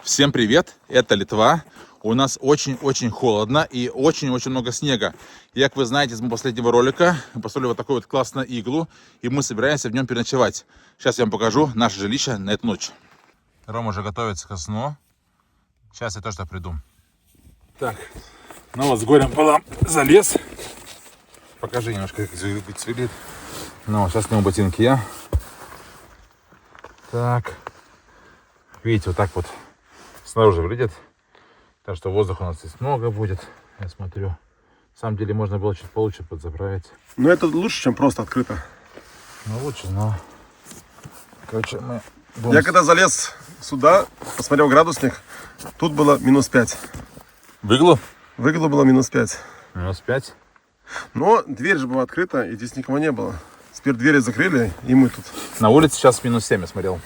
Всем привет, это Литва. У нас очень-очень холодно и очень-очень много снега. И, как вы знаете из моего последнего ролика, мы построили вот такую вот классную иглу, и мы собираемся в нем переночевать. Сейчас я вам покажу наше жилище на эту ночь. Рома уже готовится ко сну. Сейчас я тоже приду. Так, ну вот с горем пополам залез. Покажи немножко, как цвелит. Ну, сейчас сниму ботинки я. Так. Видите, вот так вот снаружи выглядит. Так что воздуха у нас здесь много будет, я смотрю. На самом деле можно было чуть получше подзаправить. Но это лучше, чем просто открыто. Ну лучше, но... Короче, мы... Я когда залез сюда, посмотрел градусник, тут было -5. В иглу? В иглу было -5. -5. Но дверь же была открыта, и здесь никого не было. Теперь двери закрыли, и мы тут. На улице сейчас -7, я смотрел.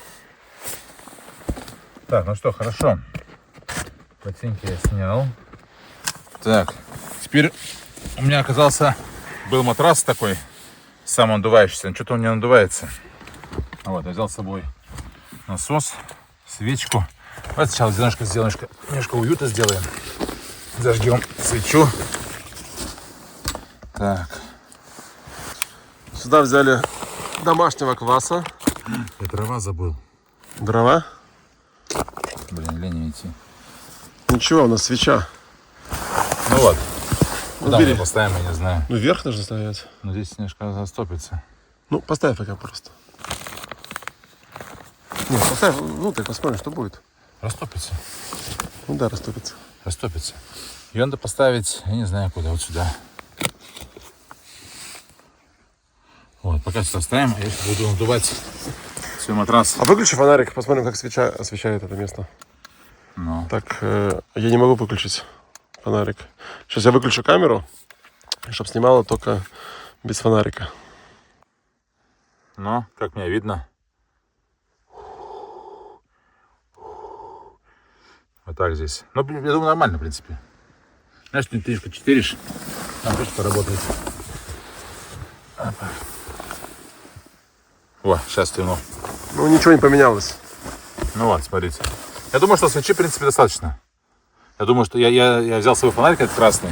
Так, ну что, хорошо. Ботинки я снял. Так, теперь у меня был матрас такой, самонадувающийся. Что-то он не надувается. Вот, я взял с собой насос, свечку. Давайте сначала немножко уюта сделаем. Зажгем свечу. Так. Сюда взяли домашнего кваса. Я дрова забыл. Дрова. Блин, лень идти. Ничего, у нас свеча. Ну вот. Куда мы бери. ее поставим, я не знаю. Ну, вверх нужно ставить. Но здесь немножко застопится. Ну, поставь пока просто. Нет, поставь внутрь, посмотрим, что будет. Растопится. Ну да, растопится. Растопится. Ее надо поставить, я не знаю куда, вот сюда. Вот, пока сюда ставим, а я сейчас буду надувать свой матрас. А выключи фонарик, посмотрим, как свеча освещает это место. Ну. Так, я не могу выключить фонарик. Сейчас я выключу камеру, чтобы снимала только без фонарика. Ну, как меня видно. Вот так здесь. Ну, я думаю, нормально, в принципе. Знаешь, ты тришка четыришь, там тоже поработает. О, сейчас темно. Ну, ничего не поменялось. Ну вот, смотрите. Я думаю, что свечи, в принципе, достаточно. Я думаю, что я взял свой фонарик, этот красный.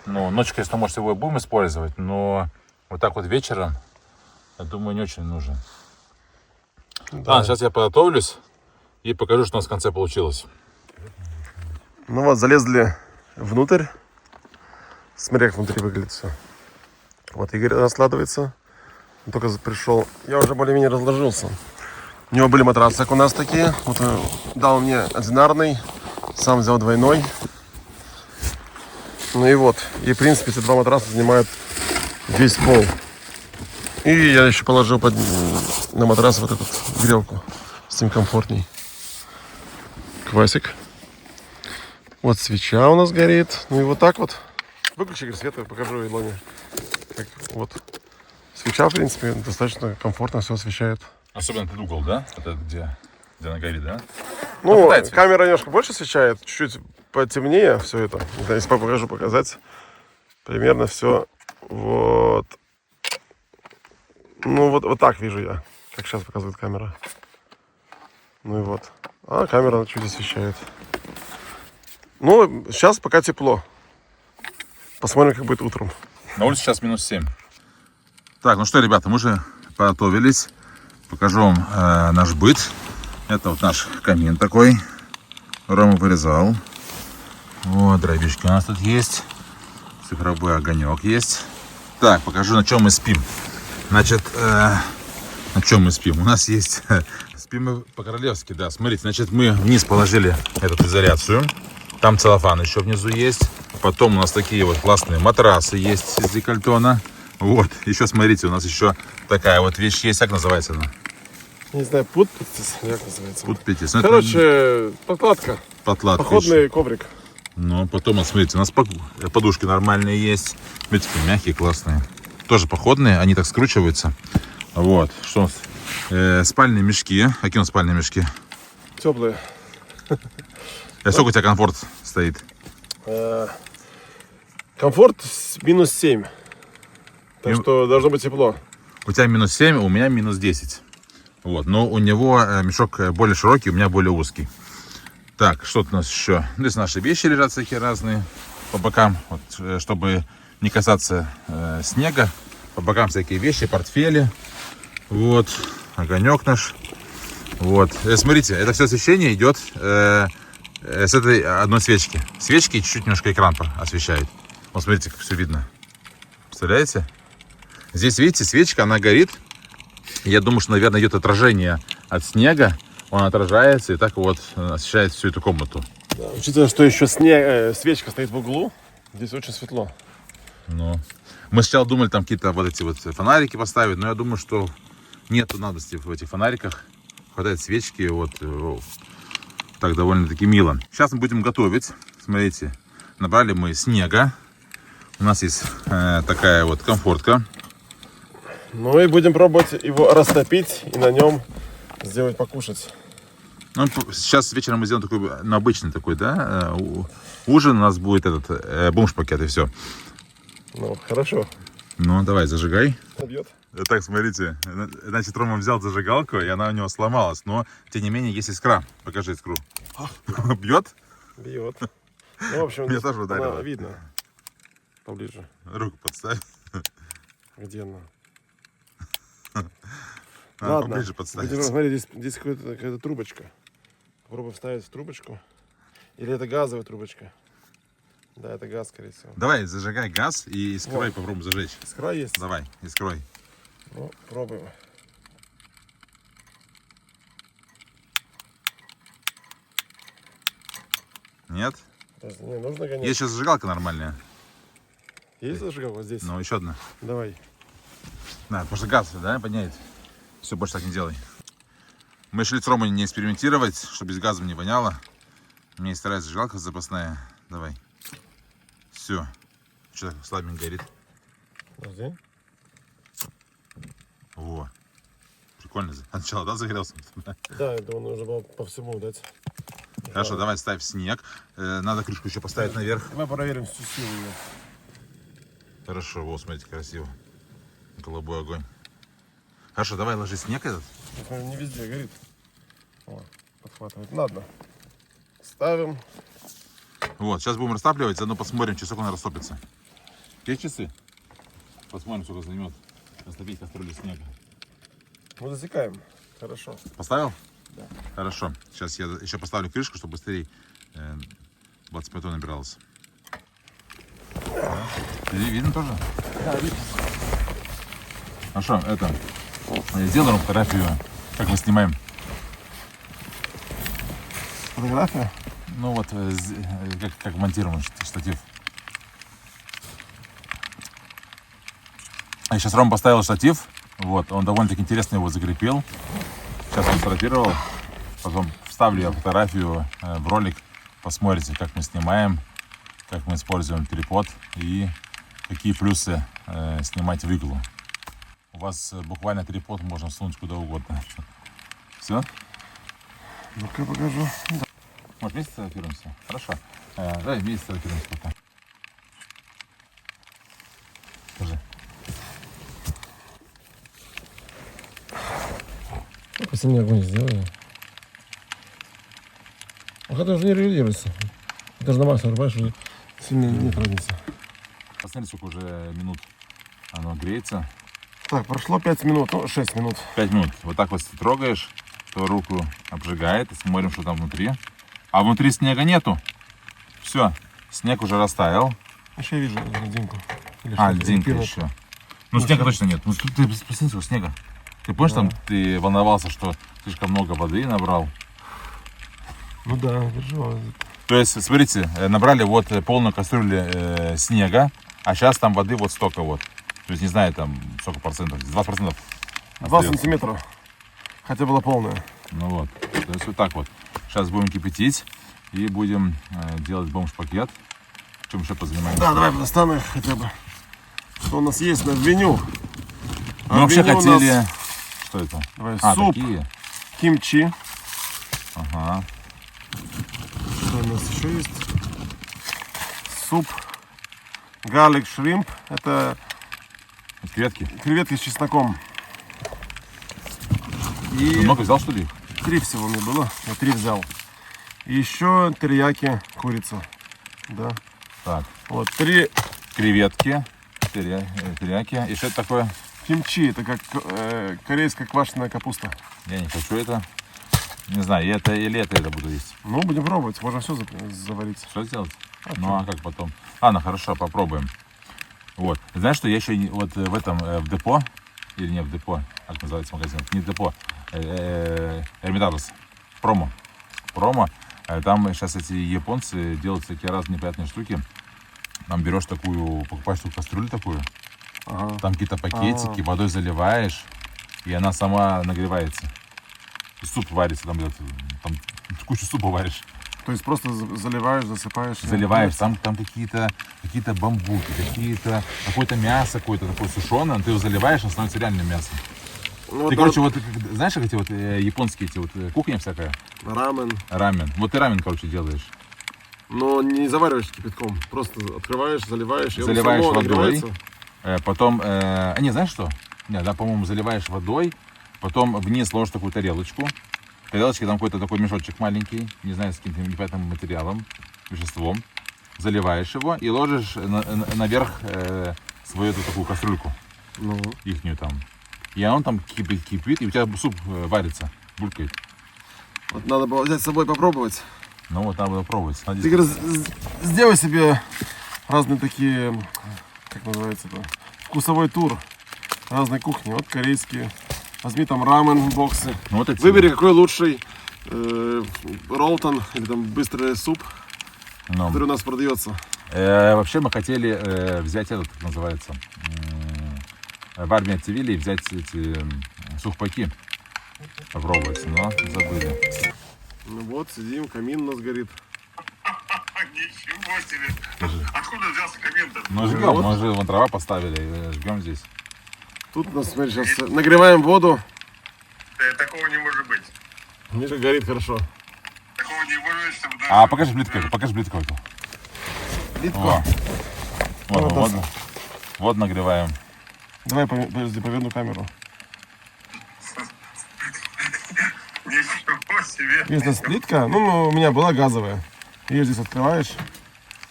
Ну, ночью, конечно, может, его и будем использовать, но вот так вот вечером, я думаю, не очень нужен. Да. Ладно, сейчас я подготовлюсь и покажу, что у нас в конце получилось. Ну вот, залезли внутрь. Смотри, как внутри выглядит все. Вот Игорь раскладывается. Он только пришел. Я уже более-менее разложился. У него были матрасы, как у нас такие. Вот он дал мне одинарный. Сам взял двойной. Ну и вот. И, в принципе, эти два матраса занимают весь пол. И я еще положил на матрас вот эту грелку. С ним комфортней. Квасик. Вот свеча у нас горит. Ну и вот так вот. Выключи, говорит, свет, я покажу Илоне. Как, вот. Свеча, в принципе, достаточно комфортно все освещает. Особенно этот угол, да? Это где она горит, да? Ну, камера немножко больше освещает, чуть-чуть потемнее все это. Не знаю, если покажу, показать. Примерно все вот. Ну, вот так вижу я, как сейчас показывает камера. Ну и вот. А камера чуть освещает. Ну, сейчас пока тепло. Посмотрим, как будет утром. На улице сейчас -7. Так, ну что, ребята, мы уже подготовились. Покажу вам наш быт. Это вот наш камин такой. Рома вырезал. Вот, дровишки у нас тут есть. Цифровой огонек есть. Так, покажу, на чем мы спим. Значит, на чем мы спим? У нас есть... Спим мы по-королевски, да. Смотрите, значит, мы вниз положили эту изоляцию. Там целлофан еще внизу есть. Потом у нас такие вот классные матрасы есть из декольтона. Вот, еще смотрите, у нас еще такая вот вещь есть. Как называется она? Не знаю, путпетис, как называется. Путпетис. Короче, подкладка. Походный видишь? коврик. Ну, потом, вот, смотрите, у нас подушки нормальные есть. Видите, такие мягкие, классные. Тоже походные, они так скручиваются. Вот, что у нас? Спальные мешки. Какие у нас спальные мешки? Теплые. А сколько у тебя комфорт стоит? Комфорт -7. Так что должно быть тепло. У тебя -7, у меня -10. Вот, но у него мешок более широкий, у меня более узкий. Так, что тут у нас еще? Здесь наши вещи лежат всякие разные по бокам, вот, чтобы не касаться снега. По бокам всякие вещи, портфели. Вот, огонек наш. Вот, смотрите, это все освещение идет с этой одной свечки. Свечки чуть-чуть немножко экран освещает. Вот смотрите, как все видно. Представляете? Здесь, видите, свечка, она горит. Я думаю, что, наверное, идет отражение от снега. Он отражается и так вот освещает всю эту комнату. Да, учитывая, что еще свечка стоит в углу, здесь очень светло. Ну, мы сначала думали там какие-то вот эти вот фонарики поставить, но я думаю, что нету надобности в этих фонариках. Хватает свечки, вот так довольно-таки мило. Сейчас мы будем готовить. Смотрите, набрали мы снега. У нас есть такая вот комфортка. Ну и будем пробовать его растопить и на нем сделать покушать. Ну, сейчас вечером мы сделаем такой, ну, обычный такой, да, ужин. У нас будет этот бомж-пакет и все. Ну, хорошо. Ну, давай, зажигай. Бьет. Так, смотрите, значит, Рома взял зажигалку, и она у него сломалась, но, тем не менее, есть искра. Покажи искру. Бьет? Бьет. Ну, в общем, Меня тоже ударило. видно. Поближе. Руку подставь. Где она? Надо Ладно, поближе подставить. будем смотреть, здесь какая-то трубочка. Попробуем вставить в трубочку. Или это газовая трубочка? Да, это газ, скорее всего. Давай, зажигай газ и искрой Вот. попробуем зажечь. Искра есть? Давай, искрой. Ну, пробуем. Нет? Подожди, не, нужно гонять. Есть сейчас зажигалка нормальная. Есть зажигалка здесь? Ну, еще одна. Давай. Да, потому что газ, да, подняет. Все, больше так не делай. Мы решили с Ромой не экспериментировать, чтобы без газа не воняло. У меня есть вторая зажигалка запасная. Давай. Все. Что так слабенько горит? Подожди. Во. Прикольно. Сначала, да, загорелся? Да, это нужно было по всему дать. Хорошо, давай ставь снег. Надо крышку еще поставить наверх. Давай проверим всю силу ее. Хорошо, вот, смотрите, красиво. Голубой огонь. Хорошо, давай ложи снег этот. Не везде горит. О, подхватывает. Ладно. Ставим. Вот, сейчас будем растапливать, заодно посмотрим, часок он растопится. Есть часы? Посмотрим, сколько займет растопить кастрюлю снега. Мы засекаем. Хорошо. Поставил? Да. Хорошо. Сейчас я еще поставлю крышку, чтобы быстрее 25 набиралось. Да. Видно тоже? Да, видно. Хорошо, это. Сделаем фотографию, как мы снимаем. Фотография? Ну вот, как монтируем штатив. А сейчас Рома поставил штатив. Вот, он довольно-таки интересно его закрепил. Сейчас он сфотографировал. Потом вставлю я фотографию в ролик. Посмотрите, как мы снимаем, как мы используем трипод и какие плюсы снимать в иглу. У вас буквально трипод можно сунуть куда угодно. Все? Ну-ка покажу. Может, вместе сфотографируемся? Хорошо. Давай вместе сфотографируемся пока. Скажи. Посильнее огонь сделаю. Ах, это уже не регулируется. Это же на максимум рубаешь, уже сильно нет разницы. Посмотрите, сколько уже минут оно греется. Так, прошло 5 минут, ну 6 минут. 5 минут. Вот так вот трогаешь, то руку обжигает. И смотрим, что там внутри. А внутри снега нету. Все, снег уже растаял. Еще я вижу льдинку. Льдинка еще. Ну, снега точно нет. Ну, ты посмотри, сколько снега. Ты помнишь, там ты волновался, что слишком много воды набрал? Ну да, переживал. То есть, смотрите, набрали вот полную кастрюлю снега, а сейчас там воды вот столько вот. То есть, не знаю, там сколько процентов, 20%. 2 сантиметра. Хотя была полная. Ну вот, то есть вот так вот. Сейчас будем кипятить и будем делать бомж-пакет. Чем еще позанимаемся? Да, давай достану их хотя бы. Что у нас есть на меню? Мы вообще меню у хотели... нас- Что это? Давай, суп, такие? кимчи. Ага. Что у нас еще есть? Суп. Галик шримп. Это Креветки. креветки с чесноком. Ты И много взял, что ли? 3 всего мне было. Я 3 взял. И еще терияки курица. Да. Так, Вот 3 креветки, терияки. И что это такое? кимчи. Это как корейская квашеная капуста. Я не хочу это. Не знаю, я это или это буду есть. Ну, будем пробовать. Можно все заварить. Что сделать? Ну, а как потом? Ладно, хорошо, попробуем. Вот. Знаешь, что я еще вот в этом, в депо, или не в депо, как называется магазин? Не депо, Эрмитажес. Промо. Там сейчас эти японцы делают всякие разные неприятные штуки. Там берешь такую, покупаешь такую кастрюлю такую, Ага. там какие-то пакетики, водой заливаешь, и она сама нагревается. И суп варится, там кучу супа варишь. То есть просто заливаешь, засыпаешь. Заливаешь, там какие-то буки, какое-то мясо какое-то такое сушеное, ты его заливаешь, оно становится реальным мясом. Ну, Ты, короче, вот знаешь, как эти вот японские эти вот кухня всякая, рамен. рамен. Вот ты рамен, короче, делаешь. Но не завариваешь кипятком. Просто открываешь, заливаешь. И оно Заливаешь само водой. нагревается. Потом, не, знаешь что? Не, да, по-моему, заливаешь водой, потом вниз ложишь такую тарелочку. В тарелочке там какой-то такой мешочек маленький, не знаю, с каким-то непонятным материалом, веществом. Заливаешь его и ложишь наверх свою эту такую кастрюльку, Ну. ихнюю там. И он там кипит, и у тебя суп варится, булькает. Вот надо было взять с собой попробовать. Ну вот, надо пробовать. Ты говоришь, сделай себе разные такие, как называется это, вкусовой тур разной кухни. Вот корейские. Возьми там рамен боксы. Ну, вот эти. Выбери какой лучший ролтон или там быстрый суп, Ну, который у нас продается. вообще мы хотели взять этот, как называется, в армии отцивили и взять эти сухпайки. Попробовать, но забыли. Ну вот, сидим, камин у нас горит. Ничего себе! Откуда взялся комментарий? Мы жгем, вот. мы же вон трава поставили, жгем здесь. Тут у нас, смотри, сейчас нагреваем воду. Такого не может быть. Миша горит хорошо. Такого не может быть, чтобы даже... А покажи плитку эту. Плитку. О. Вот, Вот вот, вот нагреваем. Давай, подожди, поверну камеру. Ничего себе! Есть у нас плитка, ну, у меня была газовая. Ее здесь открываешь.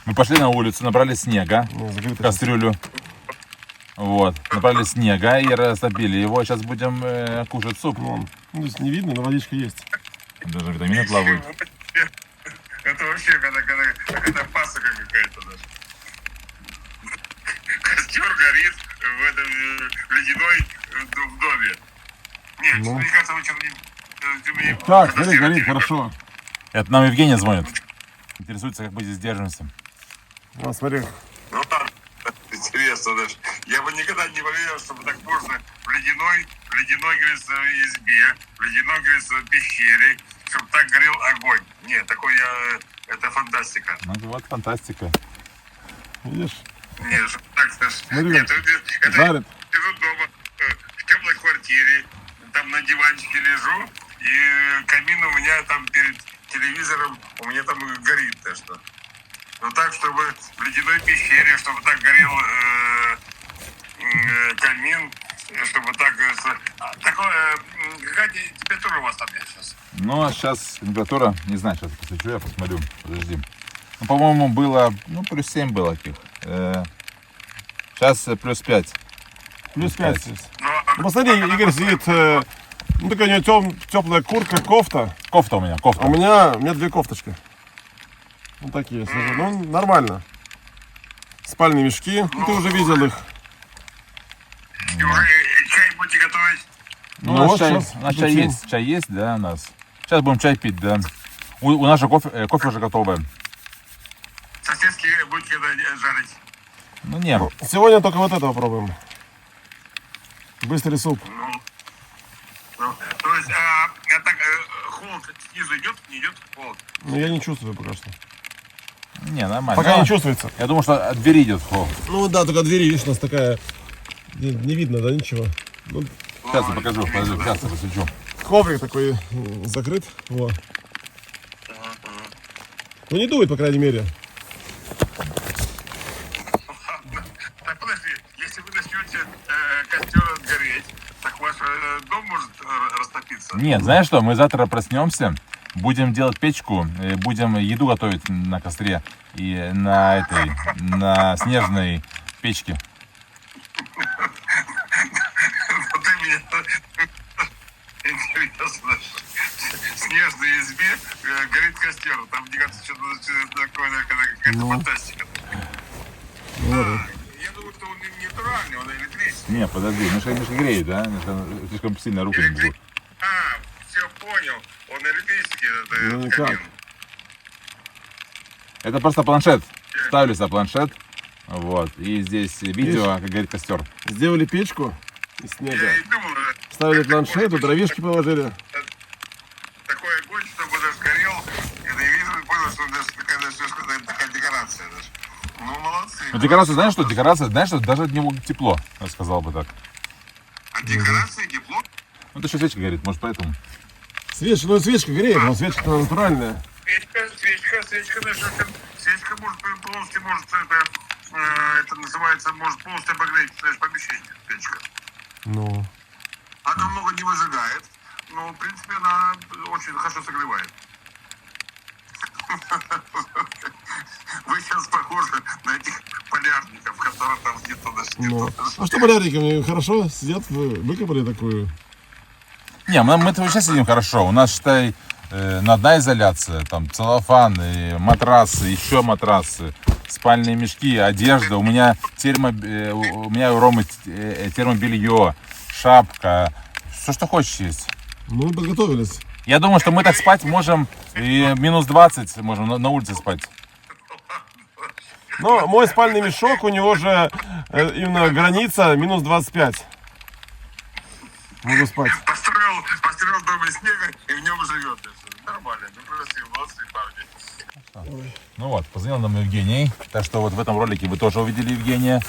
Мы пошли на улицу, набрали снега, Ну, закрыто. кастрюлю. Вот, набрали снега и растопили его. Сейчас будем кушать суп. Вон. Ну, здесь не видно, но водичка есть. Даже витамины плавают. Ничего себе. Это вообще какая-то пасека какая-то даже. Костер горит в этом ледяной в доме. Нет, Ну. мне кажется, вы что-то не... Так, смотри, горит хорошо. Это нам Евгения звонит. Интересуется, как мы здесь держимся. Вот, смотри. Ну да, интересно даже. Я бы никогда не поверил, чтобы так можно в ледяной, говорится, избе, в ледяной, говорится, пещере, чтобы так горел огонь. Нет, это фантастика. Ну, вот фантастика. Видишь? Нет, чтобы так, Смотри, нет, это жарит. сижу дома в теплой квартире, там на диванчике лежу, и камин у меня там перед телевизором, у меня там горит то что. Но так, чтобы в ледяной пещере, чтобы так горел камин, чтобы так... Какая температура у вас там сейчас? Ну, а сейчас температура, не знаю, сейчас посмотрю, я посмотрю. Подожди. Ну, по-моему, было, ну, плюс 7 было таких. Сейчас плюс 5. Плюс 5 здесь. Ну, Ну, посмотри, Игорь сидит, ну, такая у него теплая куртка, кофта. Кофта у меня, кофта. А у меня 2 кофточки. Вот такие, слушай, ну, нормально. Спальные мешки, ну, ты уже видел их. и уже чай будете готовить? Ну, Ну, у нас, вот чай, щас у нас чай включим. есть, да, у нас. Сейчас будем чай пить, да. У нас же кофе уже готовое. Соседские будете когда жарить? Ну, не, Сегодня только вот это попробуем. Быстрый суп. Ну, то есть, так холод снизу идет, не идет холод? Но я не чувствую пока что. не, нормально. Пока Но не чувствуется. Я думаю, что от двери идет холод. Ну да, только двери, видишь, у нас такая... Не видно, да, ничего. Ну, Сейчас я покажу, подожди, сейчас я посвечу. коврик такой закрыт. Вот. Ну не дует, по крайней мере. Так, подожди, если вы начнете костер гореть, так ваш дом может растопиться? Нет, знаешь что, мы завтра проснемся, будем делать печку, будем еду готовить на костре и на снежной печке. Вот ты меня интересно. В снежной избе горит костер. Там, мне кажется, что-то такое, какая-то фантастика. Я думаю, что он не натуральный, он электрический. Не, подожди, Миша греет, да? Это слишком сильно руку не буду. А, все понял. Он электрический, Ну, это никак. камин. Это просто планшет. Ставили за планшет. Вот. И здесь видео, как горит костер. Сделали печку из Я снега. и думал, Ставили как планшет, такой- дровишки положили. такой огонь, чтобы даже горел. Это я вижу, понял, что даже такая декорация даже. Ну, молодцы. Ну, декорация, знаешь что? Декорация, знаешь что? Даже от него тепло, я сказал бы так. А декорация тепло? Ну, это еще свечка горит, может, поэтому. Свечка, ну свечка греет, но свечка натуральная. Свечка, свечка может полностью, это называется, может полностью обогреть, знаешь, помещение, свечка. Ну. Она много не выжигает, но, в принципе, она очень хорошо согревает. Вы сейчас похожи на этих полярников, которые там где-то нашли. Ну. А что полярниками хорошо сидят, выкопали такую. Не, мы-то вообще сидим хорошо. У нас, считай, одна изоляция, там целлофан, и матрасы, еще матрасы, спальные мешки, одежда. У меня у меня у Ромы термобелье, шапка, все, что хочешь есть. Ну, подготовились. Я думаю, что мы так спать можем и минус 20 можем на улице спать. Но мой спальный мешок, у него же именно граница минус 25. Могу спать. Построил дом из снега и в нем живет. Нормально, ну красиво, молодцы парни. Ну вот, позвонил нам Евгений. Так что вот в этом ролике вы тоже увидели Евгения.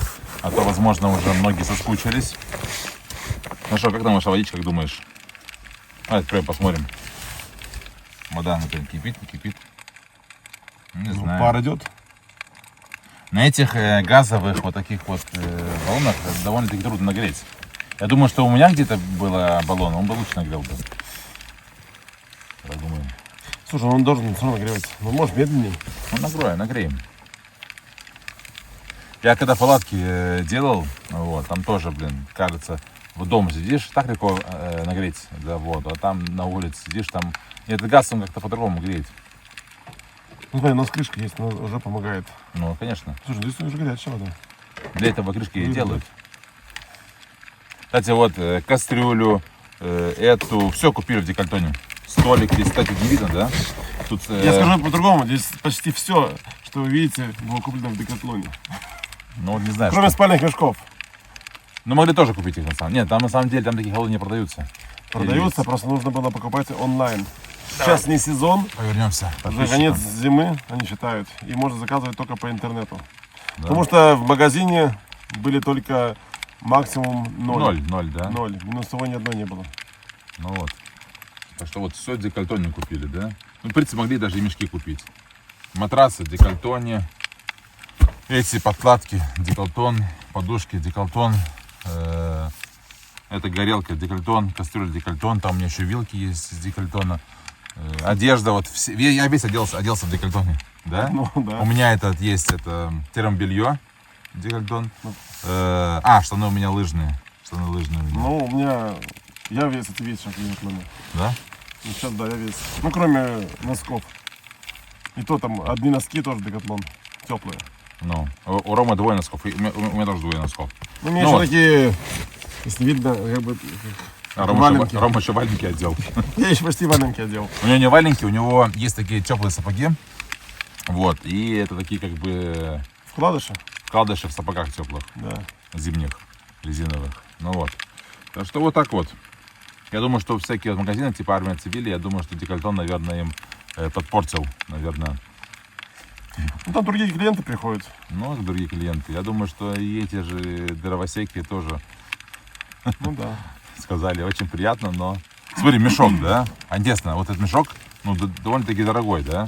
А то, возможно, уже многие соскучились. Ну что, как там ваша водичка, как думаешь? Давай откроем, посмотрим. Вода, например, кипит, не кипит. Не знаю. Пар идет. На этих газовых вот таких вот баллонах довольно-таки трудно нагреть. Я думаю, что у меня где-то был баллон, он бы лучше нагрел бы. Я думаю. Слушай, он должен все равно нагревать. Ну, может, медленнее. Ну, нагреем. Я когда палатки делал, вот, там тоже, кажется, в дома сидишь, так легко нагреть воду, а там на улице сидишь, там этот газ, он как-то по-другому греет. Ну, смотри, у нас крышка есть, она уже помогает. Ну, конечно. Слушай, здесь уже горячая вода. Для этого крышки и делают. Кстати, вот кастрюлю, эту, все купили в Декальтоне. Столик здесь, кстати, не видно, да? Тут, Я скажу по-другому, здесь почти все, что вы видите, было куплено в Декатлоне. ну, вот не знаю. Кроме что. спальных мешков. Ну, могли тоже купить их на самом деле. Нет, там на самом деле там такие холоды не продаются. Продается, просто нужно было покупать онлайн. Сейчас не сезон, Повернемся. уже конец зимы, они считают, и можно заказывать только по интернету. Потому что в магазине были только максимум 0. 0, да? 0. Минусовой ни одной не было. Ну вот. Так что вот все в Декальтоне купили, да? Ну, в принципе, могли даже и мешки купить. Матрасы в Декальтоне. Эти подкладки Декальтон, подушки Декальтон. Это горелка Декальтон, кастрюля Декальтон. Там у меня еще вилки есть из Декальтона. Одежда, вот я весь оделся в Декальтоне, да? Ну, да. У меня есть термобелье Декальтон. Штаны у меня лыжные. Штаны лыжные у меня. Ну, у меня... Я весь эти вещи от Декатлона. Да? Ну, сейчас, да, я весь. Ну, кроме носков. И то там одни носки тоже Декатлон. Теплые. Ну, у Ромы двое носков, и у меня тоже двое носков. Ну, у меня Ну еще вот. такие, если видно, как бы... валенки. Рома еще валенки одел. Я еще почти валенки одел. У него не валенки, у него есть такие теплые сапоги. Вот, и это такие как бы Вкладыши? вкладыши в сапогах теплых, Да. зимних, резиновых. Ну вот. Так что вот так вот. Я думаю, что всякие вот магазины типа Армия Цивили, я думаю, что Декальтон, наверное, им подпортил, наверное. Ну, там другие клиенты приходят. Ну, это другие клиенты. Я думаю, что и эти же дровосеки тоже Ну, да. сказали, очень приятно, но... Смотри, мешок, да? Интересно, вот этот мешок, ну, довольно-таки дорогой, да?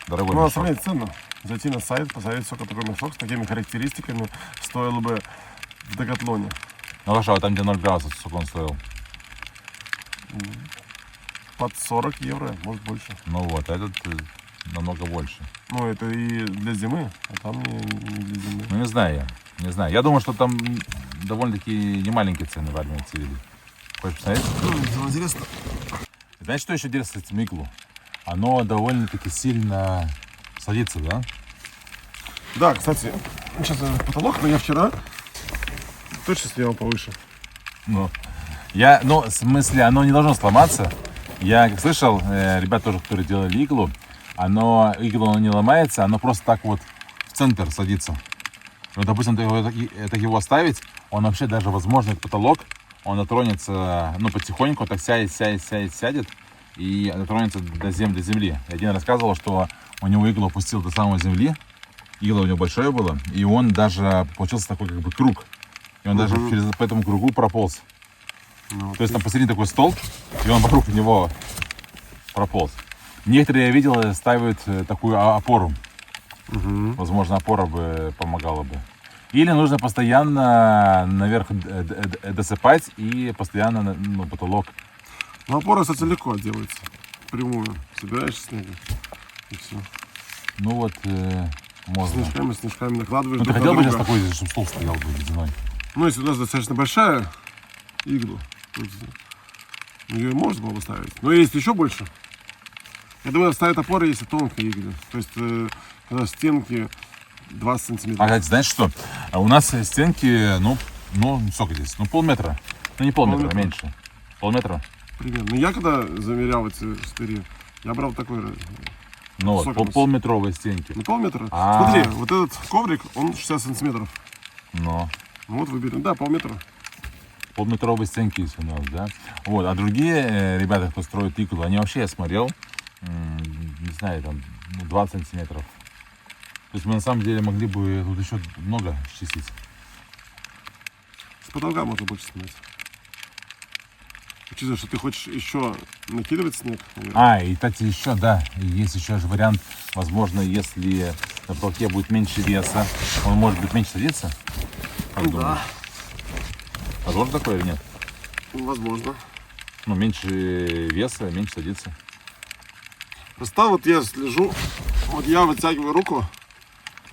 Дорогой Ну, надо мешок. смотреть цену. Зайти на сайт, посмотреть, сколько такой мешок с такими характеристиками стоило бы в Декатлоне. Ну, хорошо, а там, где 0 градусов, сколько он стоил? под 40 евро, может больше. Ну вот, а этот намного больше. Ну, это и для зимы, а там не для зимы. Ну, не знаю я. Не знаю. Я думаю, что там довольно-таки немаленькие цены в армии цивили. Хочешь посмотреть? Интересно. Знаешь, что еще интересно с этим иглу? Оно довольно-таки сильно садится, да? Да, кстати, сейчас потолок, но я вчера точно стоял повыше. Ну, в смысле, оно не должно сломаться. Я как слышал, ребят тоже, которые делали иглу, оно не ломается, оно просто так вот в центр садится. Вот, допустим, так его оставить, он вообще даже, возможно, этот потолок, он дотронется, ну, потихоньку, так сядет, и дотронется до земли. Я один рассказывал, что у него иглу опустил до самой земли, игло у него большое было, и он даже, получился такой как бы круг, и он даже по этому кругу прополз. Ну, То есть там посередине такой стол, и он вокруг него прополз. Некоторые, я видел, ставят такую опору. Возможно, опора бы помогала бы. Или нужно постоянно наверх досыпать и постоянно потолок. ну, опора, кстати, легко делается. Прямую. Собираешь снег и все. Ну вот, можно. Снежками накладываешь. Ну ты друг хотел на бы сейчас друга. такой, чтобы стол стоял бы ледяной? Ну, если у нас достаточно большая игла, то ее можно было бы ставить. Но есть еще больше. Я думаю, ставят опоры, если тонкая игла. То есть, когда стенки 20 сантиметров. А знаешь что? У нас стенки, сколько здесь? Ну, полметра. Ну, не полметра, Полметра. меньше. Полметра. Примерно. Но я когда замерял эти штыри, я брал такой, Ну вот, Сколько у нас? полметровые стенки. ну, полметра. А. Смотри, вот этот коврик, он 60 сантиметров. Но Ну, вот выберем. Да, полметра. полметровые стенки есть у нас, да? Вот, а другие ребята, кто строит иглу, они вообще, я смотрел, не знаю, там, 20 сантиметров. То есть мы на самом деле могли бы тут еще много чистить. С потолка можно больше снять. Учитывая, что ты хочешь еще накидывать снег. наверное. И, кстати, еще, да, есть еще же вариант, возможно, если на потолке будет меньше веса, он может быть меньше садиться? Как думаешь? Возможно такое или нет? Возможно. Ну, меньше веса, меньше садится. Просто вот я слежу, вот я вытягиваю руку,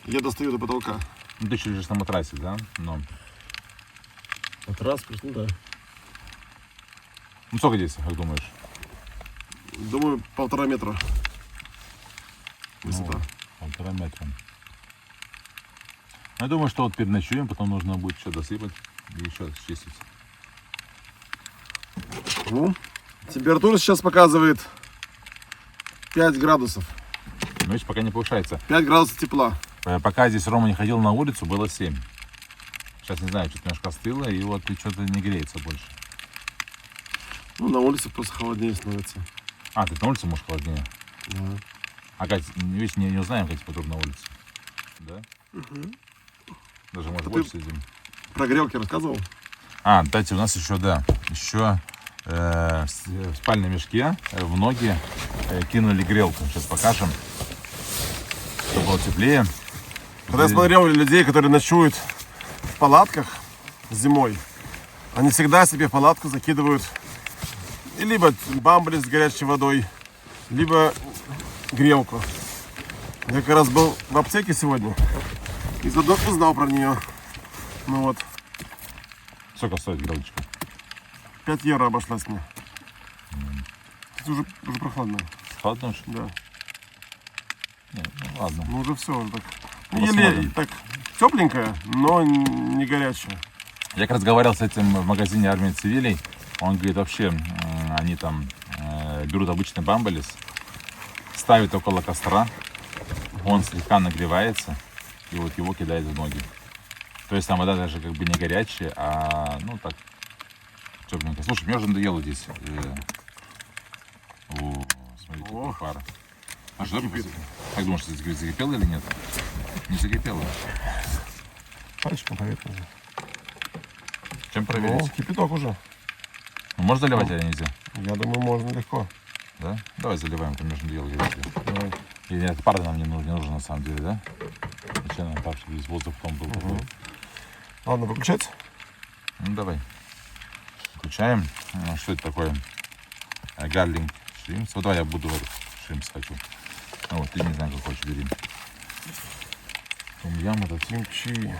я достаю до потолка. Ну, ты еще лежишь на матрасе, да? Но. Вот раз, ну да. Ну, сколько здесь, как думаешь? Думаю, 1,5 метра. Высота. Ну, 1,5 метра. Ну, я думаю, что вот переночуем, потом нужно будет еще досыпать и еще чистить. Ну, температура сейчас показывает 5 градусов. Но видишь, пока не повышается. 5 градусов тепла. Пока здесь Рома не ходил на улицу, было 7. Сейчас, не знаю, что-то немножко остыло, и вот что-то не греется больше. Ну, на улице просто холоднее становится. А, ты на улице, может, холоднее? Да. А, Кать, видишь, не узнаем, как температура на улице. Да? Даже, может, А больше ты- сидим. Про грелки рассказывал? Кстати, у нас еще, да, еще в спальном мешке в ноги кинули грелку. Сейчас покажем, чтобы было теплее. Когда я смотрел людей, которые ночуют в палатках зимой, они всегда себе в палатку закидывают и либо бамбли с горячей водой, либо грелку. Я как раз был в аптеке сегодня и заодно узнал про нее. Ну вот, Сколько стоит грелочка? 5 евро обошлась мне. Это уже прохладно. Холодно уж? Да. Не, ну ладно. Ну уже все. Так. Ну, Еле посмотрим. так тепленькая, но не горячая. Я как разговаривал с этим в магазине армии цивилей, он говорит, вообще, они там берут обычный бамбалис, ставят около костра, он слегка нагревается, и вот его кидает в ноги. То есть там вода даже как бы не горячая, а ну так, тепленькая. Слушай, мне уже надоело здесь. Смотрите, какая О. пара. А что как думаешь, здесь закипело или нет? Не закипело. Пальчиком поверху. Чем проверить? О, кипяток уже. Ну, можно заливать или нельзя? Я думаю, можно легко. Да? Давай заливаем, там между делом. Давай. И нет, пар нам не нужен на самом деле, да? Зачем нам пар, чтобы здесь воздух потом был такой? Ладно, выключать? Ну давай. Включаем. Что это такое? Гарлинг шримс. Вот давай я буду шримс хочу. А вот ты не знаю, как хочешь, бери. Том-ям этот. Кимчи.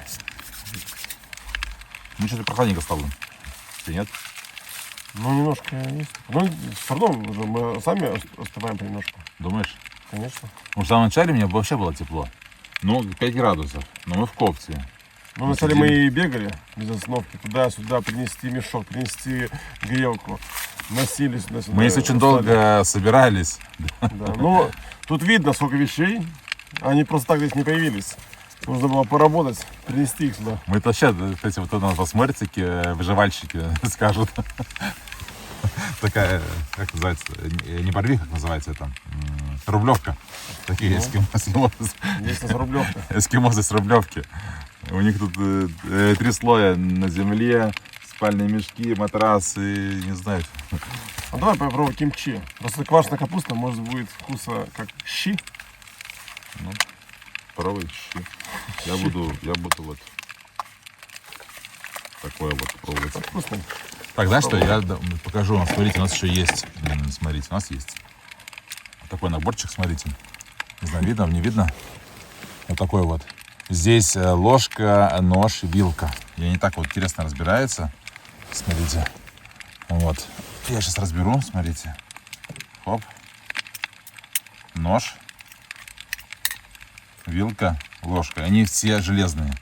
Ну что ты прохладненько стало? Ты нет? Ну, немножко есть. Ну, все равно уже мы сами остываем понемножку. Думаешь? Конечно. Ну, в самом начале мне вообще было тепло. Ну, 5 градусов. Но мы в кофте. Ну, вначале мы и бегали без остановки. Туда-сюда, принести мешок, принести грелку. Носились туда-сюда. Мы здесь очень долго собирались. Да. Ну, тут видно, сколько вещей. Они просто так здесь не появились. Нужно было поработать, принести их сюда. Мы это вообще, кстати, вот на нас посмотрите, выживальщики скажут. Такая, как называется, не барвиха, как называется это, рублевка. Такие эскимосы. Здесь у нас рублевка. Эскимосы с рублевки. У них тут 3 слоя на земле, спальные мешки, матрасы, не знаю. А давай попробуем кимчи. Просто квашеная капуста, может, будет вкуса как щи. Ну, пробуй щи. Я буду вот такое вот пробовать. Вкусный. Так, знаешь что, я покажу вам. Смотрите, у нас еще есть. Смотрите, у нас есть такой наборчик, смотрите. Не знаю, видно, не видно. Вот такой вот. Здесь ложка, нож, вилка. Я не так вот интересно разбирается. Смотрите. Вот. Я сейчас разберу, смотрите. Хоп. Нож. Вилка, ложка. Они все железные.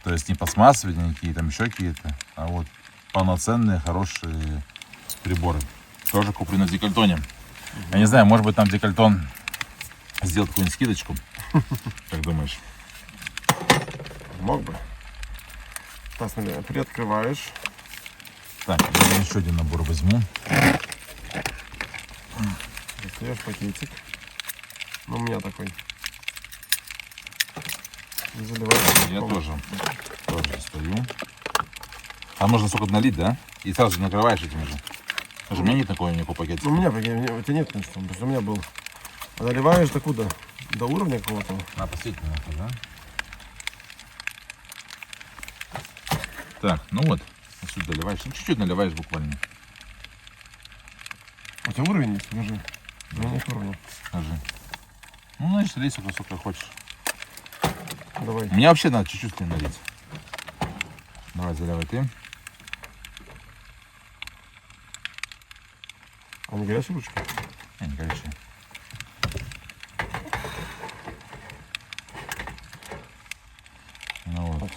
То есть не пластмассовые, никакие там еще какие-то. А вот полноценные, хорошие приборы. Тоже куплены в Декальтоне. Я не знаю, может быть там Декальтон сделает какую-нибудь скидочку. Как думаешь? Мог бы. Так, смотри, приоткрываешь. Так, я еще один набор возьму. Достаешь пакетик. Ну, у меня такой. И заливаешь. Я тоже достаю. А можно столько налить, да? И сразу же накрываешь этим же. Даже у меня нет такого никакого пакетика. Ну, у меня пакет, у тебя нет, конечно, потому что у меня был. А наливаешь до куда? До уровня какого-то? На последний, да? Так, ну вот. Отсюда доливаешь. Ну, чуть-чуть наливаешь буквально. У тебя уровень есть? Покажи. У меня нет уровня. Скажи. Ну, значит, лей сколько хочешь. Давай. Мне вообще надо чуть-чуть налить. Давай, заливай ты. А не горячая ручка? Не горячая. Ну вот.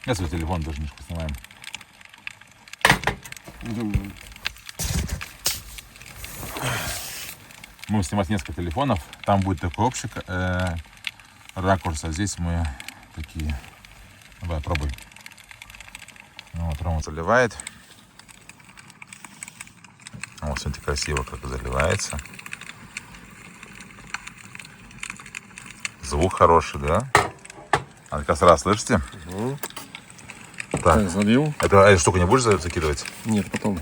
Я свой телефон тоже немножко снимаем. Идем. Мы будем снимать несколько телефонов. Там будет такой общий ракурс, а здесь мы такие. Давай, пробуй. Ну, вот Рома заливает. Вот, смотрите, красиво как заливается. Звук хороший, да? А как раз слышите? Угу. Так, залил. эту штуку не будешь закидывать? Нет, потом.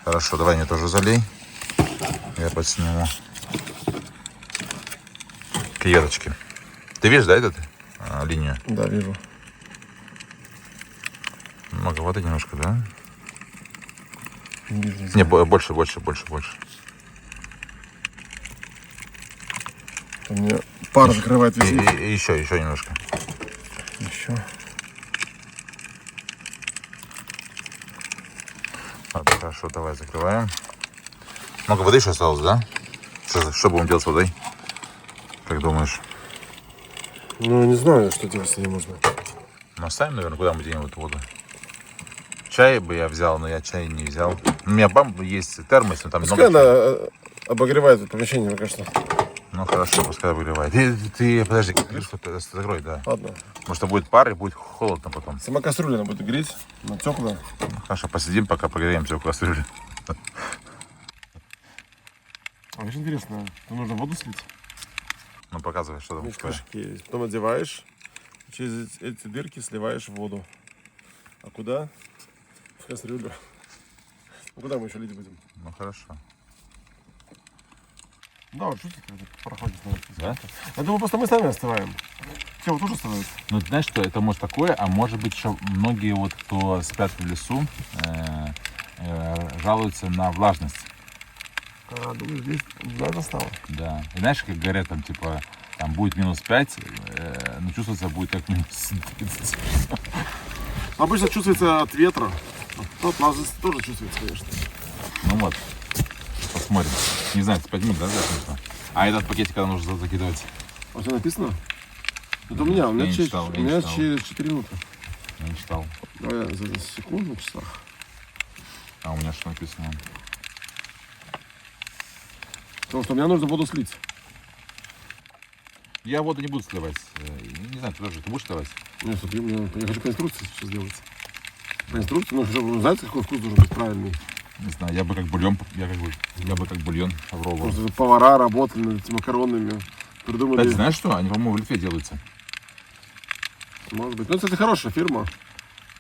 Хорошо, давай мне тоже залей. Я подсниму. Креветочки. Ты видишь, да, эту линию? Да, вижу. Много воды немножко, да? Не вижу. Не, больше. У меня пар закрывает весь вид. И еще немножко. Еще. Ладно, хорошо, давай закрываем. Много воды еще осталось, да? Что будем делать с водой? Как думаешь? Ну, не знаю, что делать с ней можно. Мы оставим, наверное, куда мы денем эту воду? Чай бы я взял, но я чай не взял. У меня есть термос, но там Пускай много чая. она обогревает это помещение, мне кажется. Ну хорошо, пускай обогревает. Ты подожди, крышку закрой, да. Ладно. Потому что будет пар и будет холодно потом. Сама кастрюля она будет греть, она теплая. Ну, хорошо, посидим, пока погреемся в кастрюле. А очень интересно, то нужно воду слить. Ну показывай, что там. Здесь крышки есть. Потом одеваешь, через эти дырки сливаешь воду. А куда? В кастрюлю. Ну куда мы еще лить будем? Ну хорошо. Да, вот чуть проходит, наверное. Да? Я думаю, просто мы сами остываем. Все, вот тоже остывают. Ну, знаешь что, это может такое, а может быть еще многие вот, кто спят в лесу, жалуются на влажность. А, думаешь, здесь влажно стало? Да. И знаешь, как говорят, там, типа, там будет минус 5, но чувствуется будет как минус 30. Обычно чувствуется от ветра. От влажности тоже чувствуется, конечно. Ну вот, посмотрим. Не знаю, ты поднимешь, да, конечно. А этот пакетик когда нужно закидывать? А что написано? Это у меня Я не читал, я не читал. через 4 минуты. Я не читал. Давай я за секунду на часах. А у меня что написано? Потому что мне нужно воду слить. Я воду не буду сливать. Не знаю, ты будешь сливать? Нет, смотри, я хочу по инструкции сейчас сделать. По инструкции, ну, чтобы знать, какой вкус должен быть правильный. Не знаю, я бы как бульон попробовал. Потому что повара работали над этими макаронами, придумали. Кстати, знаешь что? Они, по-моему, в Литве делаются. Может быть. Ну, кстати, хорошая фирма.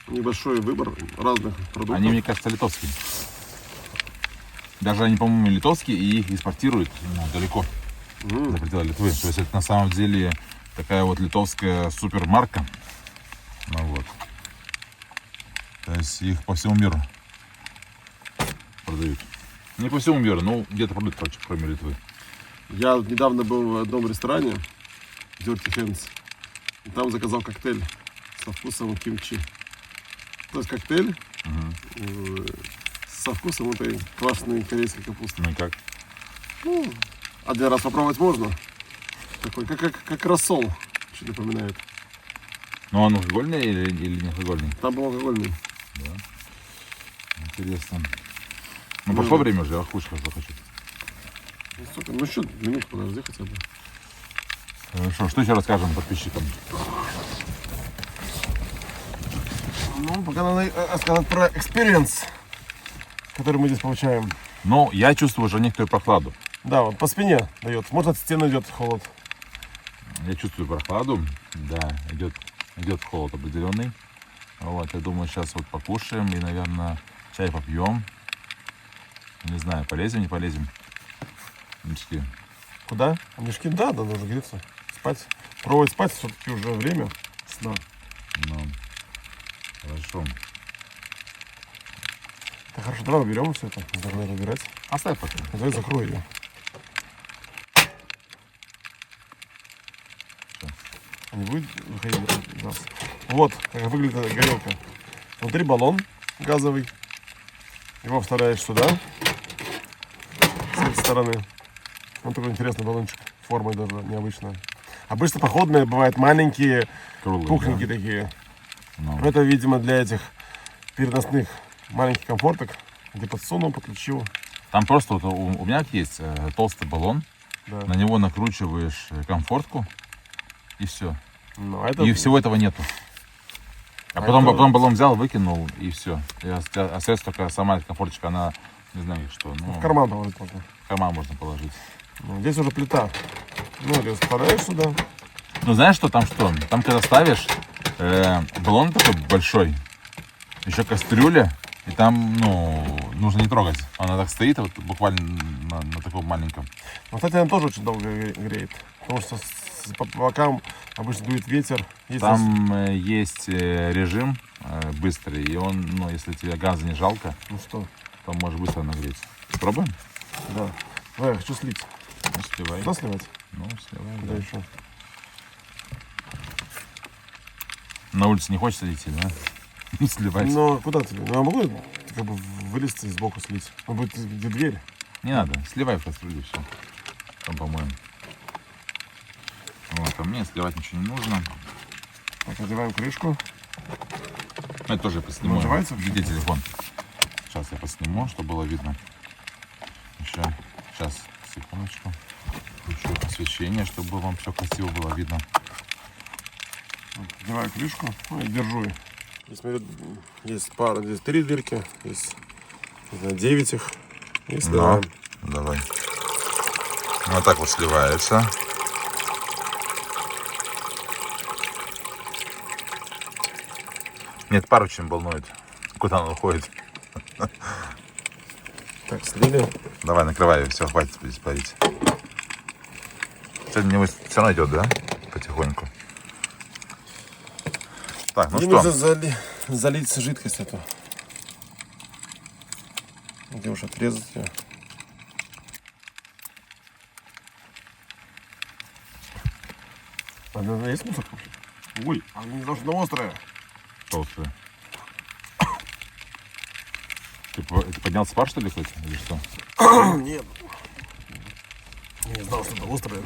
Небольшой выбор разных продуктов. Они, мне кажется, литовские. Даже они, по-моему, литовские, и их экспортируют далеко за пределы Литвы. То есть это на самом деле такая вот литовская супермарка. Ну вот. То есть их по всему миру продают. Не по всему миру, но где-то продают, короче, кроме Литвы. Я недавно был в одном ресторане, Dirty Hands, и там заказал коктейль со вкусом кимчи. То есть коктейль со вкусом этой квашеной корейской капусты. Ну и как? Ну, один раз попробовать можно. Такой, как рассол, что напоминает. Ну он алкогольный или не алкогольный? Там был алкогольный. Да. Интересно. Ну пошло время уже, я кушать захочу. Ну что, минутку подожди хотя бы. Хорошо, что еще расскажем подписчикам? Ну, пока надо рассказать про experience, который мы здесь получаем. Ну, я чувствую уже некоторую прохладу. Да, вот по спине дает. Может, от стены идет холод. Я чувствую прохладу, да, идет холод определенный. Вот, я думаю, сейчас вот покушаем и, наверное, чай попьем. Не знаю, полезем, не полезем. Мечки. Куда? А мешки? Да, да, нужно греться. Спать. Пробовать спать, все-таки уже время сна. Ну, хорошо. Так, хорошо, давай уберем все это. Должны убирать. Оставь пока. Давай закрой ее. Не будет выходить газ. Вот, как выглядит эта горелка. Внутри баллон газовый. Его вставляешь сюда. С этой стороны. Вот такой интересный баллончик. Формой даже необычная. Обычно походные бывают маленькие, Круглый, пухленькие такие. Ну. Это, видимо, для этих переносных маленьких комфорток. Где подсунул, подключил. Там просто вот у меня есть толстый баллон. Да. На него накручиваешь комфортку. И все. Ну, а это... И всего этого нету. А потом баллон взял, выкинул, и все. И остается только сама эта комфорточка, она, не знаю что. Ну, в карман положить можно. в карман можно положить. Ну, здесь уже плита. Ну, или вставляешь сюда. Ну знаешь что? Там когда ставишь, баллон такой большой, еще кастрюля, и там, ну, нужно не трогать. Она так стоит вот буквально на таком маленьком. Но, кстати, она тоже очень долго греет. Потому что по бокам обычно дует ветер. Там есть режим быстрый, и он, ну, если тебе газа не жалко, Ну что? то может быстро нагреться. Пробуем? Да. Давай, я хочу слить. Ну, сливай. Куда сливать? Ну, сливай, Куда да. еще? На улице не хочется идти, да? Сливать. Ну, куда тебе? Ну, я могу как бы вылезти и сбоку слить. Ну, будет где дверь. Не надо, сливай в кастрюлю, все. Там помоем. Вот, а мне сливать ничего не нужно. Так, одеваем крышку. Это тоже я посниму. Наживается вообще? Где телефон? Сейчас я посниму, чтобы было видно. Еще. Сейчас, секундочку. Включу освещение, чтобы вам все красиво было видно. Одеваю крышку. Ну, и держу. Здесь, смотри, есть пара, здесь 3 дырки. Есть, не знаю, 9 их. И сливаем. Давай. Вот так вот сливается. Нет, пар очень волнует. Куда он уходит? Так, слили. Давай, накрывай, все, хватит здесь парить. Сегодня небось все равно идет, да? Потихоньку. Так, ну И что? нужно залить жидкость эту. Где уж отрезать ее? Она есть мусор? Ой, она не должна острая. Толстая. Ты поднял с пар, что ли, хоть? Или что? Нет. Я не знал, что это острое.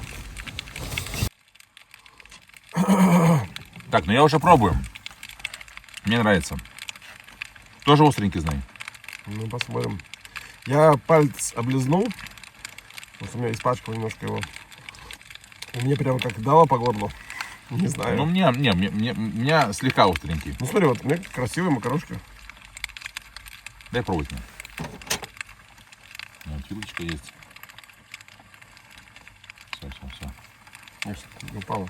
Так, ну я уже пробую. Мне нравится. Тоже остренький, знай. Ну, посмотрим. Я палец облизнул. Потому что у меня испачкал немножко его. И мне прям как дало по горлу. Не знаю. Ну, меня слегка остренький. Ну смотри, вот у меня красивые макарошки. Дай пробовать мне. Вот, вилочка есть. Все. Нет, не упало.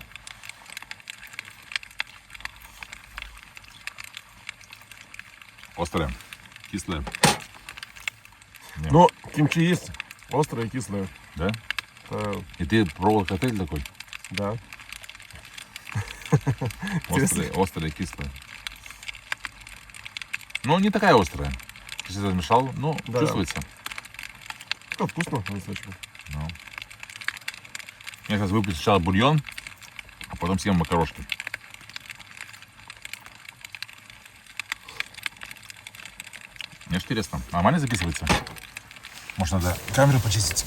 Острая. Кислая. Нет. Но кимчи есть. Острое и кислое. Да? Это, И ты пробовал коктейль такой? да. Острая, кислая. Ну, не такая острая. Если размешал, ну, Да. чувствуется. Это вкусно, по-настоящему. Ну. Я сейчас выпью сначала бульон, а потом съем макарошки. Мне ж интересно, нормально записывается? Может, надо камеру почистить?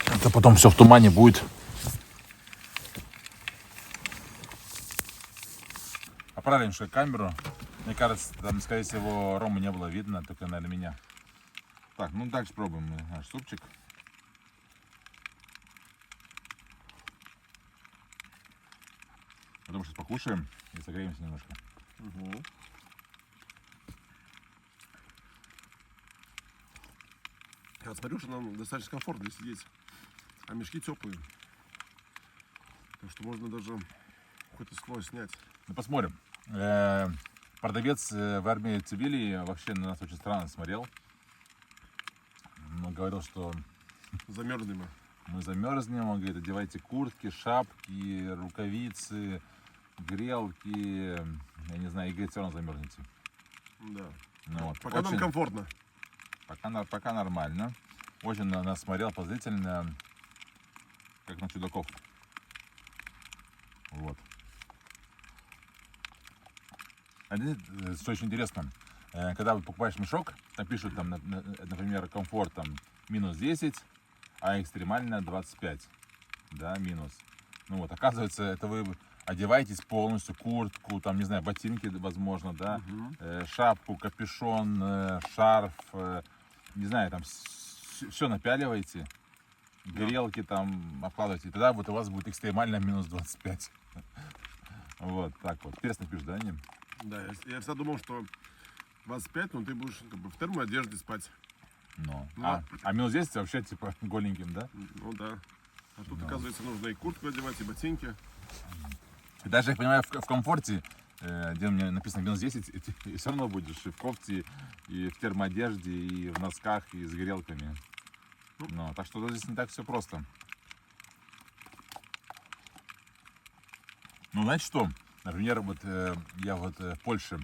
Это потом все в тумане будет. Поправили немножко камеру. Мне кажется, там, скорее всего, Ромы не было видно, только, наверное, меня. Так, ну дальше пробуем наш супчик. Потом сейчас покушаем и согреемся немножко. Угу. Я вот смотрю, что нам достаточно комфортно здесь сидеть. А мешки теплые. Так что можно даже какой-то слой снять. Ну, посмотрим. Продавец в армии цивилии вообще на нас очень странно смотрел. Он говорил, что Замерзнем. мы замерзнем. Он говорит, одевайте куртки, шапки, рукавицы, грелки. Я не знаю, и говорит, все равно замерзнете. Да. Ну, вот. Пока нам комфортно. Пока нормально. Очень на нас смотрел подозрительно, как на чудаков. Вот. А здесь, что очень интересно, когда вы покупаешь мешок, там пишут, там, например, комфорт там, минус 10, а экстремально 25, да, минус. Ну вот, оказывается, это вы одеваетесь полностью, куртку, там, не знаю, ботинки, возможно, да, шапку, капюшон, шарф, не знаю, там, все напяливаете, грелки там обкладываете, и тогда вот у вас будет экстремально минус 25. Вот, так вот. Интересно пишешь, да, Ним? Да, я всегда думал, что 25, но ты будешь как бы в термоодежде спать. Ну. Ну, А минус 10 вообще типа голеньким, да? Ну да. А тут, оказывается, нужно и куртку одевать, и ботинки. И даже, я понимаю, в комфорте, где у меня написано минус 10, и все равно будешь и в кофте, и в термоодежде, и в носках, и с грелками. Ну, так что здесь не так все просто. Ну, знаете что? Например, вот я вот в Польше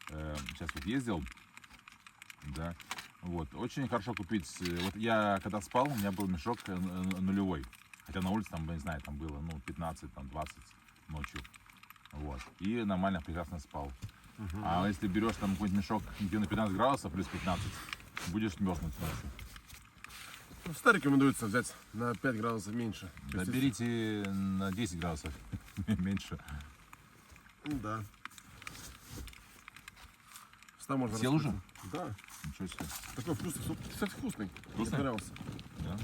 сейчас вот ездил, да, вот, очень хорошо купить, вот я когда спал, у меня был мешок нулевой, хотя на улице там, не знаю, там было, ну, 15, там, 20 ночью, вот, и нормально, прекрасно спал. А если берешь там какой-нибудь мешок, где на 15 градусов, плюс 15, будешь мерзнуть ночью. Ну, всегда рекомендуется взять на 5 градусов меньше. Да берите на 10 градусов меньше. Ну да. Всегда можно Съел уже? Да. Ничего себе. Такой вкусный суп. Кстати, вкусный. Вкусный? Мне понравился. Да?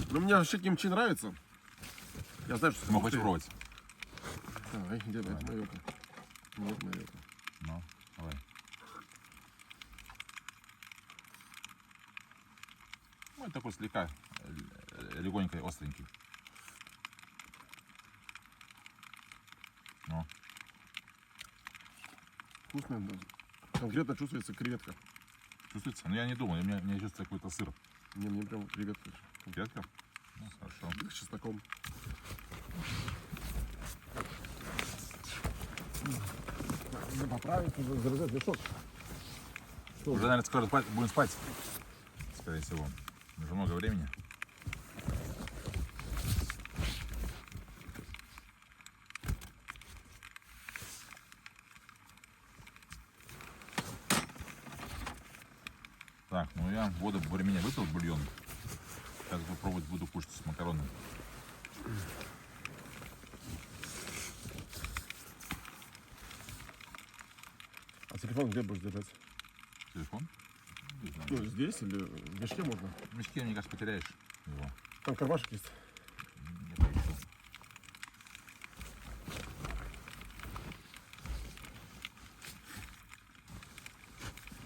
Но мне вообще кимчи нравится. Я знаю, что Ты мог хочешь пробовать? Давай, где это моё-ка? Вот моё-ка. Ну, давай. Ну, такой слегка легонько остренький. Ну, Вкусный даже. Конкретно чувствуется креветка. чувствуется? Ну, я не думаю, у меня чувствуется какой-то сыр. Не, мне прям креветка. Креветка? Ну, хорошо. С чесноком. Надо поправить, зарезать мешок. Уже, наверное, скоро будем спать. Скорее всего. Уже много времени. Так, ну я воду более-менее выпил, бульон. Сейчас попробовать буду кушать с макаронами. А телефон где будешь держать? Телефон? Не знаю. Ну, здесь или в мешке можно? В мешке, мне кажется, потеряешь его. Там кармашек есть. Я поищу.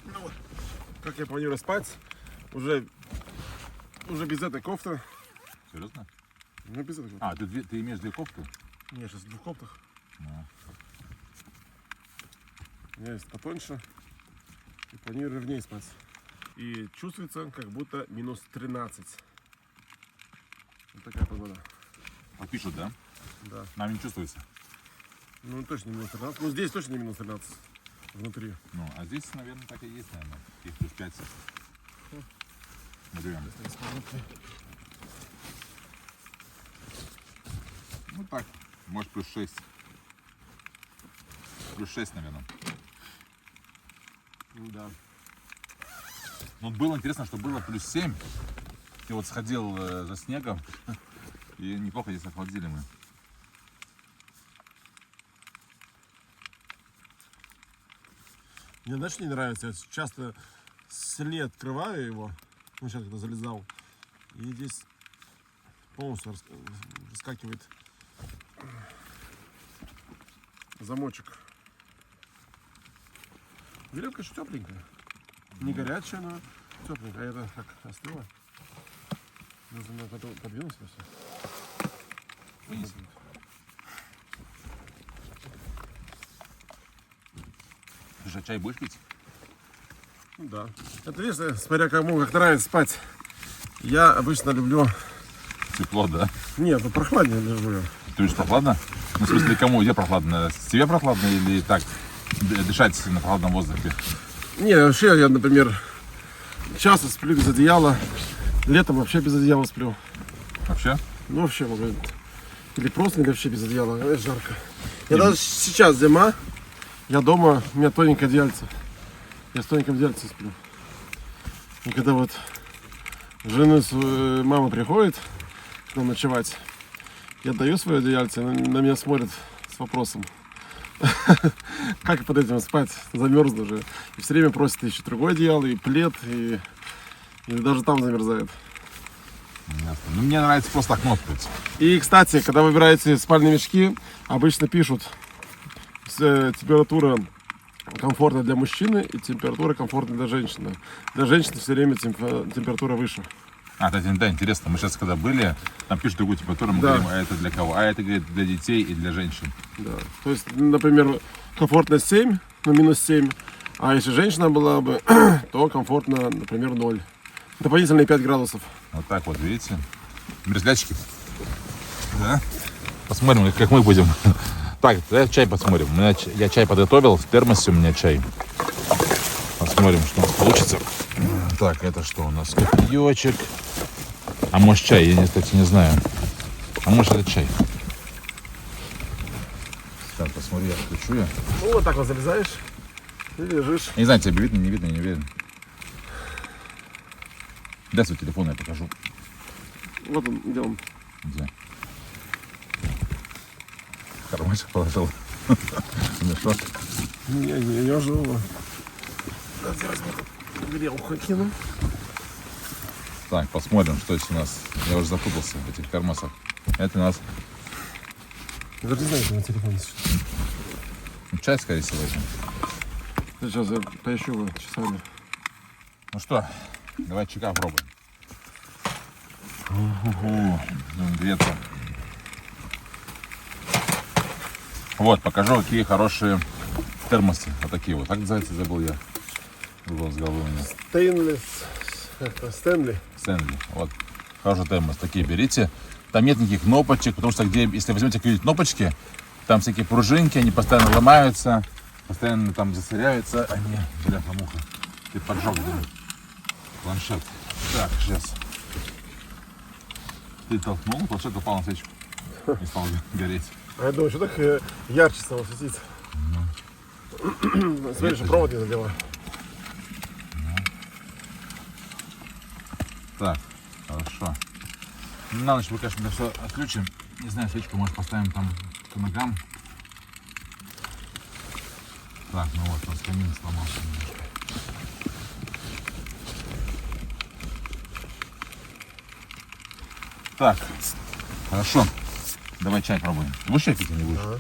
Ну вот, как я планирую спать, уже без этой кофты. Серьезно? Ну, без этой кофты. А, ты имеешь две кофты? Не, сейчас в двух кофтах. Ну, У меня есть потоньше. И планирую в ней спать. И чувствуется, как будто минус 13. Вот такая погода. пишут, да? Да. Нам не чувствуется. Ну, точно не минус 13. Ну, здесь точно не минус 13. Внутри. Ну, а здесь, наверное, так и есть, наверное. Их плюс 5. Берем. Ну так, может плюс 6. Плюс 6, наверное. Да. Ну, было интересно, что было плюс 7. Ты вот сходил за снегом. И неплохо здесь охладили мы. Мне, знаешь, не нравится. Я часто след открываю его. Ну, сейчас когда залезал. И здесь полностью раскакивает замочек. Веревка еще тепленькая. Не горячая, но тепленькая. А это как остыло. Нужно подвинуть все. Вынеси. Ты же чай будешь пить? Ну да. Это видишь, смотря кому как нравится спать. Я обычно люблю... Тепло, да? Нет, ну прохладнее люблю. Ты видишь, прохладно? Ну, в смысле, кому? Где прохладно? Тебе прохладно или так? Дышать на прохладном воздухе? Не, вообще я, например, часто сплю без одеяла. Летом вообще без одеяла сплю. Вообще? Ну вообще, могу. Или просто вообще без одеяла. Это жарко. Я даже сейчас зима. Я дома, у меня тоненькое одеяльце. Я с тоненьким одеяльцем сплю. И когда вот мама приходит к нам ночевать, я даю свое одеяльце, на меня смотрит с вопросом. Как под этим спать? Замерзну уже. И все время просит еще другое одеяло, и плед, и даже там замерзает. Ясно. Ну, мне нравится просто окно открыть. И, кстати, когда выбираете спальные мешки, обычно пишут температура комфортная для мужчины и температура комфортная для женщины. Для женщины все время температура выше. А, кстати, да, интересно, мы сейчас когда были, там пишут другую температуру, мы Да. говорим, а это для кого? А это, говорит, для детей и для женщин. Да. То есть, например, комфортно 7, ну минус 7. А если женщина была бы, то комфортно, например, 0. Дополнительные 5 градусов. Вот так вот, видите? Мерзлячки. Да? Посмотрим, как мы будем. Так, давай чай посмотрим. Я чай подготовил, в термосе у меня чай. Посмотрим, что у нас получится. Так, это что у нас? Кофеечек. А может чай? Я, кстати, не знаю. А может это чай? Так, посмотри, я включу я. Ну вот так вот залезаешь и лежишь. Я не знаю, тебе видно, не видно, я не уверен. Дай свой телефон, я покажу. Вот он, где он. Где? Кармашек положил. Мешок. Не ожидал. Грелку кину. Так, посмотрим, что здесь у нас. Я уже запутался в этих термосах. Это у нас Я даже не знаю, что на телефоне. чай, скорее всего. это. Сейчас я поищу его часами. Ну что, давай чайка пробуем. Будем греться. Вот, покажу, какие хорошие термосы. Вот такие вот. Так называется, забыл я. Выбыл с головы у меня. Стэнли. Стэнли. Вот. Хороший термос. Такие берите. Там нет никаких кнопочек, потому что если возьмете какие-то кнопочки, там всякие пружинки, они постоянно ломаются, постоянно там засоряются. Они, бляха-муха. Ты поджег, да? Планшет. Так, сейчас. Ты толкнул, планшет упал на свечку. И стал гореть. А я думаю, что так ярче стало светиться. Смотри, что провод не задела. Так, хорошо. На ночь мы, конечно, это все отключим. Не знаю, свечку, может, поставим там к ногам. Так, ну вот, у нас камин сломался немножко. Так, хорошо. Давай чай пробуем. Ты будешь чай пить или не будешь? Ага.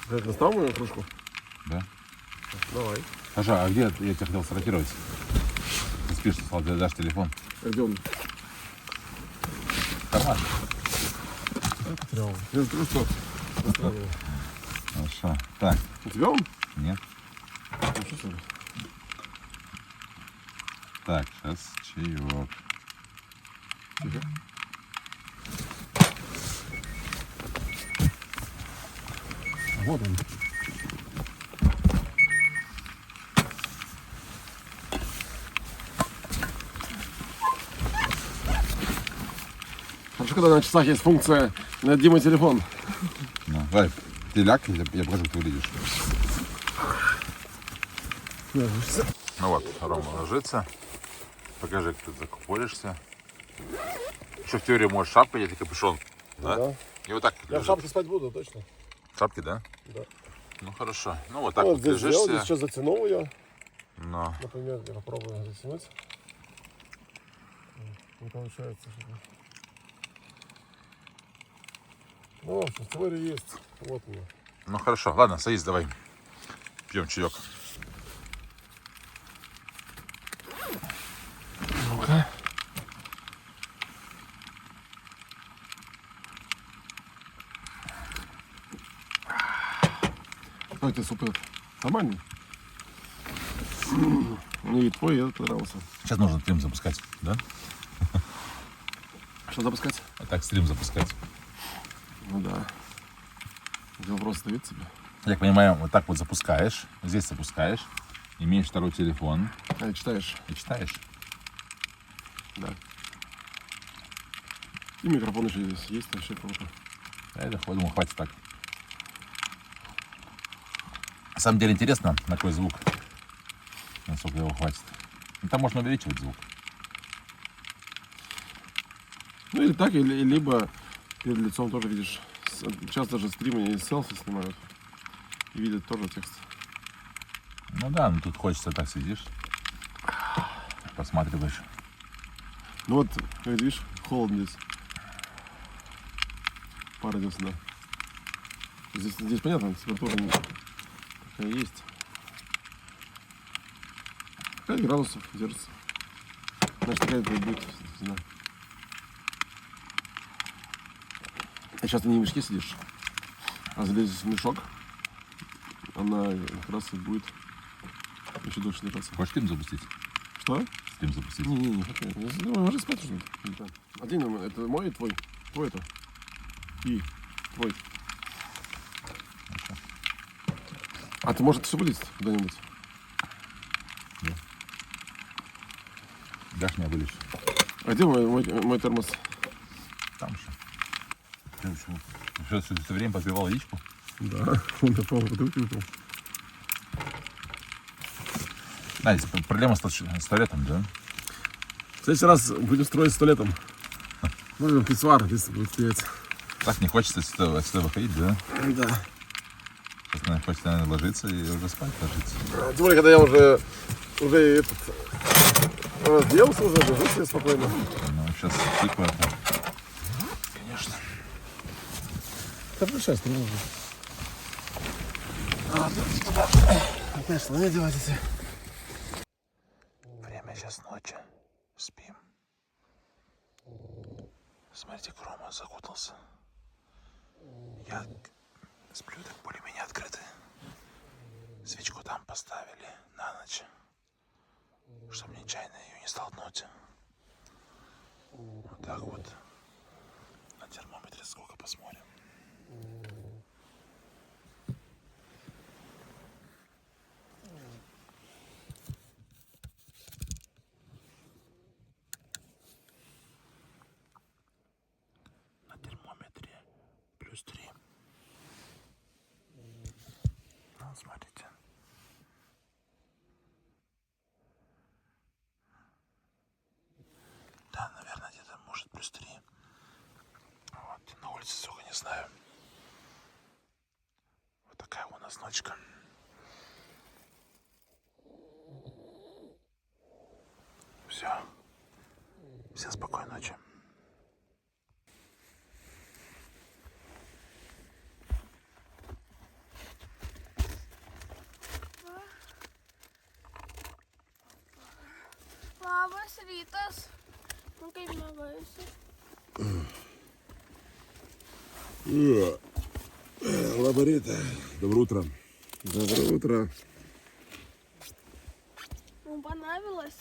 Ты достал мою кружку? Да. Давай. Саша, а где я тебя хотел сфотографировать? Ты спишь, ты дашь телефон. А где он? Карман. Потерял. Я скажу, что. Хорошо. Так, У тебя он? нет. Ну, что себе? Так, сейчас чаек. Вот он. Хорошо, когда на часах есть функция «Найди мой телефон». Ну, давай, ты ляг, я покажу, как ты выглядишь. Ну вот, Рома ложится. Покажи, как ты закупоришься. Еще в теории можешь шапка одеть и капюшон. Да? Да. И вот так Я в лежишь. шапке спать буду, точно. В шапке, да? Да. Ну хорошо. Ну вот так Вот вот здесь сделал, лежишься. здесь еще затянул ее. Но Например, я попробую затянуть. Не получается что-то. Ну, в общем, в теории есть. Вот она. ну хорошо. Ладно, садись, давай. Пьем чаек. Ну-ка. Ой, ты супер. Нормальный. Мне и твой, и этот понравился. Сейчас нужно стрим запускать, да? Что запускать? А так стрим запускать. Ну да. Где вопрос стоит тебе? Я так понимаю, вот так вот запускаешь, здесь запускаешь, имеешь второй телефон А, читаешь? и читаешь. Да. И микрофон еще здесь есть, вообще круто. Я думаю, хватит так. На самом деле интересно, на какой звук, насколько его хватит. Ну, там можно увеличивать звук. Ну или так, или либо перед лицом тоже видишь. Часто же стримы и селфи снимают. И видят тоже текст. Ну да, ну тут хочется так сидишь, посматриваешь. Ну вот, видишь, холодно здесь. Пар идет сюда. Здесь понятно, температура такая есть. 5 градусов держится. Значит, такая будет всегда. А сейчас ты не в мешке сидишь, а залезешь в мешок, она как раз и будет еще дольше держаться. Хочешь стрим запустить? Что? Стрим запустить. Не хочу. Я думаю, ложись спать уже. Один, это мой и твой. Твой это. И твой. А ты, может, все вылезть куда-нибудь? Дашь мне вылечь? А где мой термос? Там еще. Ты что, все это время попивал яичку? Да, он попал в бутылку выпил. Да, здесь проблема с туалетом, да? В следующий раз будем строить с туалетом. Можем писсуар, если будет стоять. Так не хочется отсюда выходить, да? Да. Сейчас, наверное, хочется, наверное, ложиться и уже спать ложиться. Тем более, когда я уже разделся, уже лежу себе спокойно. Ну, сейчас типа это. Конечно. Да включай, что нужно. Конечно, не делайте. Время сейчас ночи. Спим. Смотрите, Рома закутался. Я сплю так более-менее открыто. Свечку там поставили на ночь, чтобы нечаянно ее не столкнуть. Вот так вот. На термометре сколько посмотрим. Яночка. Все. Всем спокойной ночи. Labas rytas. Nu kaip mėgaujasi. Лаборита. Доброе утро. Доброе утро. Mums panavилось.